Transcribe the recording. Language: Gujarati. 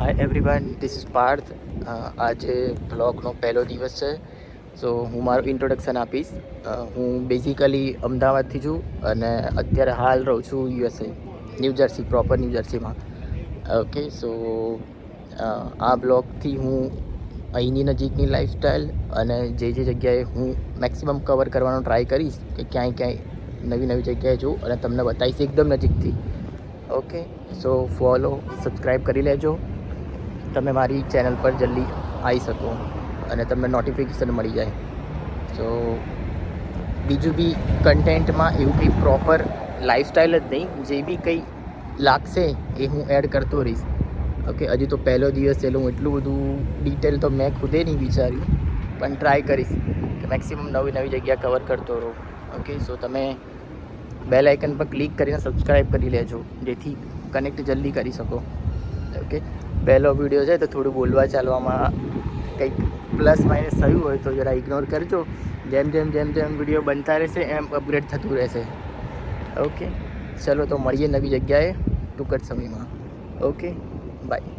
Hi everyone, this is Parth. આજે બ્લોગનો પહેલો દિવસ છે. સો હું મારું ઇન્ટ્રોડક્શન આપીશ. હું બેઝિકલી અમદાવાદથી છું અને અત્યારે હાલ રહું છું USA, New Jersey, proper New જર્સીમાં. ઓકે, સો આ બ્લોગથી હું અહીંની નજીકની લાઈફસ્ટાઈલ અને જે જગ્યાએ હું મેક્સિમમ કવર કરવાનો ટ્રાય કરીશ કે ક્યાંય નવી જગ્યાએ જઉં અને તમને બતાવીશ એકદમ નજીકથી. ઓકે, સો ફોલો, સબસ્ક્રાઈબ કરી લેજો. તમે મારી ચેનલ પર જલ્દી આવી શકો અને તમને નોટિફિકેશન મળી જાય. સો બીજું બી કન્ટેન્ટમાં એવું કંઈ પ્રોપર લાઈફસ્ટાઈલ જ નહીં, જે બી કંઈ લાગશે એ હું એડ કરતો રહીશ. ઓકે, હજી તો પહેલો દિવસ છે એટલે હું એટલું બધું ડિટેલ તો મેં ખુદે નહીં વિચાર્યું, પણ ટ્રાય કરીશ કે મેક્સિમમ નવી જગ્યા કવર કરતો રહું. ઓકે, સો તમે બેલ આઇકન પર ક્લિક કરીને સબસ્ક્રાઈબ કરી લેજો, જેથી કનેક્ટ જલ્દી કરી શકો. ઓકે, પહેલો વિડીયો છે તો થોડું બોલવા ચાલવામાં કંઈક પ્લસ માઇનસ થયું હોય તો જરા ઇગ્નોર કરજો. જેમ વિડીયો બનતા રહેશે એમ અપગ્રેડ થતું રહેશે. ઓકે, ચલો તો મળીએ નવી જગ્યાએ ટૂંક જ સમયમાં. Okay, by.